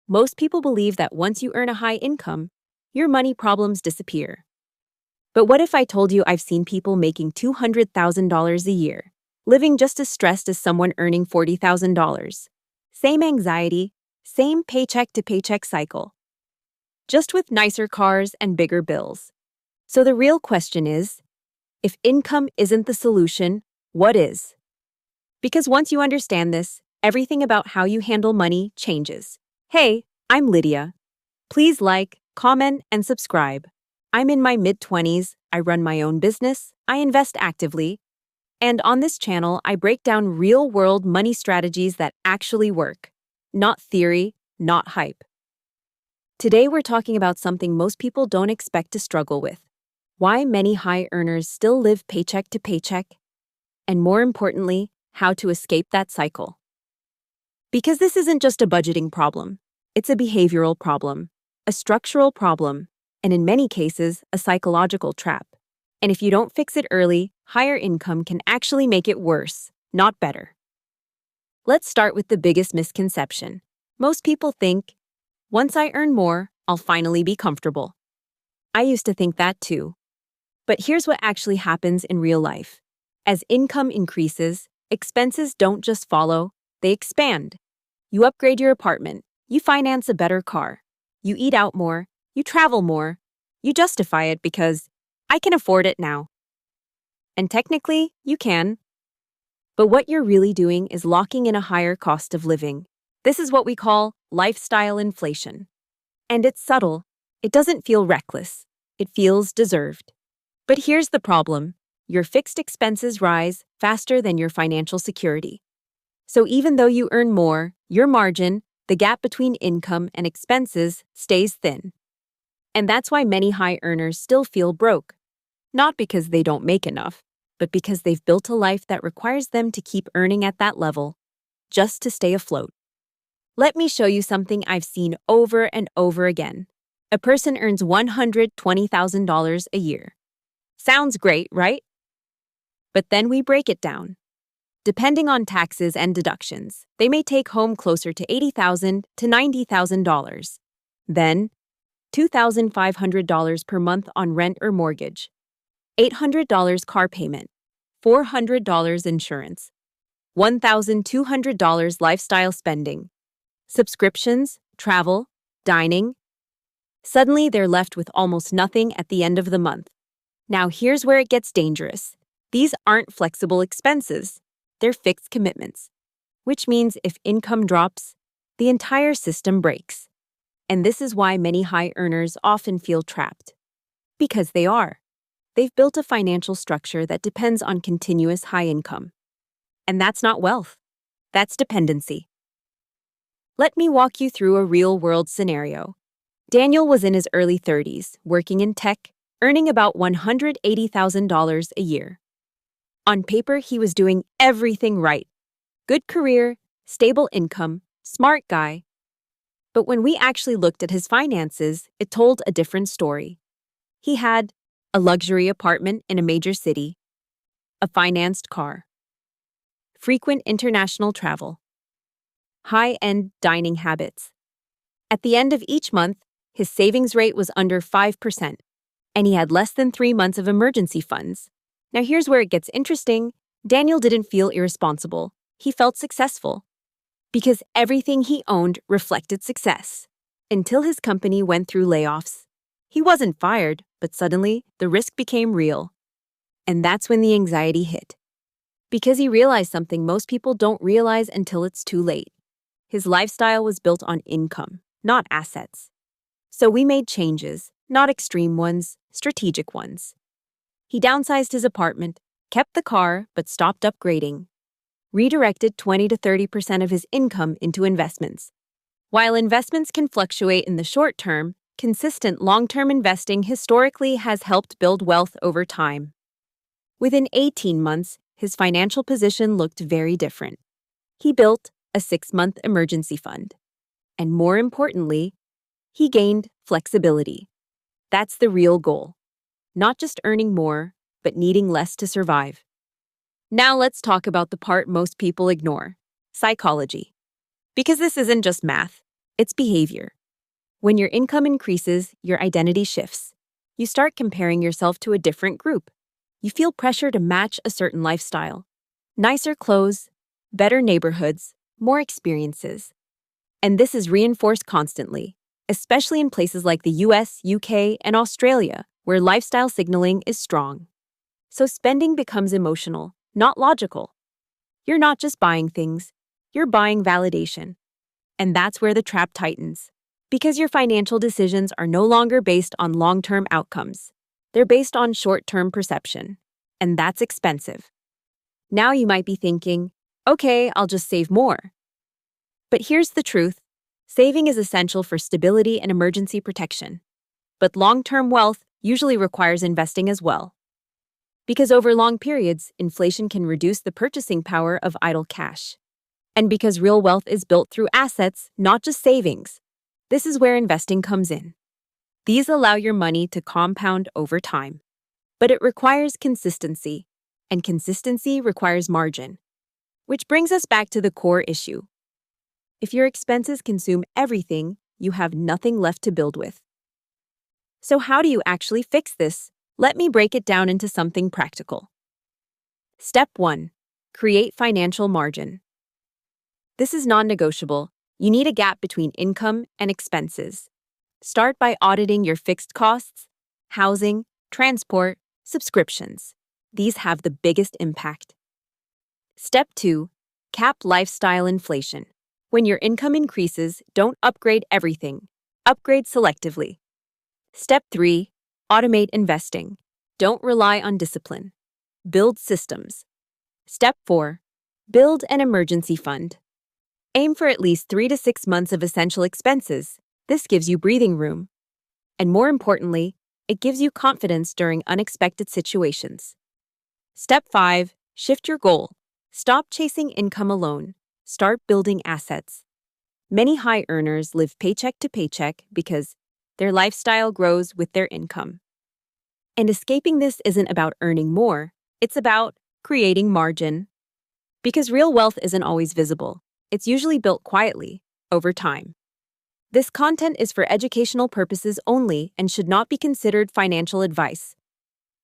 Most people believe that once you earn a high income, your money problems disappear. But what if I told you I've seen people making $200,000 a year, living just as stressed as someone earning $40,000? Same anxiety, same paycheck to paycheck cycle, just with nicer cars and bigger bills. So the real question is, if income isn't the solution, what is? Because once you understand this, everything about how you handle money changes. Hey, I'm Lydia. Please like, comment, and subscribe. I'm in my mid-20s, I run my own business, I invest actively, and on this channel, I break down real-world money strategies that actually work. Not theory, not hype. Today we're talking about something most people don't expect to struggle with. Why many high earners still live paycheck to paycheck, and more importantly, how to escape that cycle. Because this isn't just a budgeting problem, it's a behavioral problem, a structural problem, and in many cases, a psychological trap. And if you don't fix it early, higher income can actually make it worse, not better. Let's start with the biggest misconception. Most people think, once I earn more, I'll finally be comfortable. I used to think that too. But here's what actually happens in real life. As income increases, expenses don't just follow, they expand. You upgrade your apartment, you finance a better car, you eat out more, you travel more, you justify it because I can afford it now. And technically, you can. But what you're really doing is locking in a higher cost of living. This is what we call lifestyle inflation. And it's subtle. It doesn't feel reckless. It feels deserved. But here's the problem. Your fixed expenses rise faster than your financial security. So even though you earn more, your margin, the gap between income and expenses, stays thin. And that's why many high earners still feel broke. Not because they don't make enough, but because they've built a life that requires them to keep earning at that level, just to stay afloat. Let me show you something I've seen over and over again. A person earns $120,000 a year. Sounds great, right? But then we break it down. Depending on taxes and deductions, they may take home closer to $80,000 to $90,000. Then, $2,500 per month on rent or mortgage, $800 car payment, $400 insurance, $1,200 lifestyle spending, subscriptions, travel, dining. Suddenly, they're left with almost nothing at the end of the month. Now, here's where it gets dangerous. These aren't flexible expenses. They're fixed commitments, which means if income drops, the entire system breaks. And this is why many high earners often feel trapped. Because they are. They've built a financial structure that depends on continuous high income. And that's not wealth. That's dependency. Let me walk you through a real-world scenario. Daniel was in his early 30s, working in tech, earning about $180,000 a year. On paper, he was doing everything right. Good career, stable income, smart guy. But when we actually looked at his finances, it told a different story. He had a luxury apartment in a major city, a financed car, frequent international travel, high-end dining habits. At the end of each month, his savings rate was under 5%, and he had less than 3 months of emergency funds. Now here's where it gets interesting. Daniel didn't feel irresponsible. He felt successful. Because everything he owned reflected success. Until his company went through layoffs. He wasn't fired, but suddenly, the risk became real. And that's when the anxiety hit. Because he realized something most people don't realize until it's too late. His lifestyle was built on income, not assets. So we made changes, not extreme ones, strategic ones. He downsized his apartment, kept the car, but stopped upgrading. Redirected 20 to 30% of his income into investments. While investments can fluctuate in the short term, consistent long-term investing historically has helped build wealth over time. Within 18 months, his financial position looked very different. He built a 6-month emergency fund. And more importantly, he gained flexibility. That's the real goal. Not just earning more, but needing less to survive. Now let's talk about the part most people ignore, psychology. Because this isn't just math, It's behavior. When your income increases, your identity shifts. You start comparing yourself to a different group. You feel pressure to match a certain lifestyle. Nicer clothes, better neighborhoods, more experiences. And this is reinforced constantly, especially in places like the US, UK, and Australia, where lifestyle signaling is strong. So spending becomes emotional, not logical. You're not just buying things, you're buying validation. And that's where the trap tightens. Because your financial decisions are no longer based on long-term outcomes. They're based on short-term perception. And that's expensive. Now you might be thinking, okay, I'll just save more. But here's the truth. Saving is essential for stability and emergency protection. But long-term wealth usually requires investing as well. Because over long periods, inflation can reduce the purchasing power of idle cash. And because real wealth is built through assets, not just savings, this is where investing comes in. These allow your money to compound over time. But it requires consistency, and consistency requires margin. Which brings us back to the core issue. If your expenses consume everything, you have nothing left to build with. So how do you actually fix this? Let me break it down into something practical. Step 1. Create financial margin. This is non-negotiable. You need a gap between income and expenses. Start by auditing your fixed costs, housing, transport, subscriptions. These have the biggest impact. Step 2. Cap lifestyle inflation. When your income increases, don't upgrade everything. Upgrade selectively. Step 3. Automate investing. Don't rely on discipline. Build systems. Step 4. Build an emergency fund. Aim for at least 3 to 6 months of essential expenses. This gives you breathing room. And more importantly, it gives you confidence during unexpected situations. Step 5. Shift your goal. Stop chasing income alone. Start building assets. Many high earners live paycheck to paycheck because their lifestyle grows with their income. And escaping this isn't about earning more, it's about creating margin. Because real wealth isn't always visible, it's usually built quietly, over time. This content is for educational purposes only and should not be considered financial advice.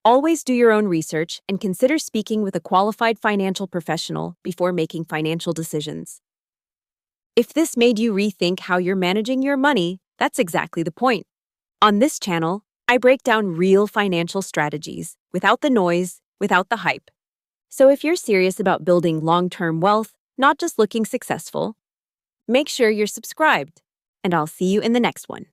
Always do your own research and consider speaking with a qualified financial professional before making financial decisions. If this made you rethink how you're managing your money, that's exactly the point. On this channel, I break down real financial strategies, without the noise, without the hype. So if you're serious about building long-term wealth, not just looking successful, make sure you're subscribed, and I'll see you in the next one.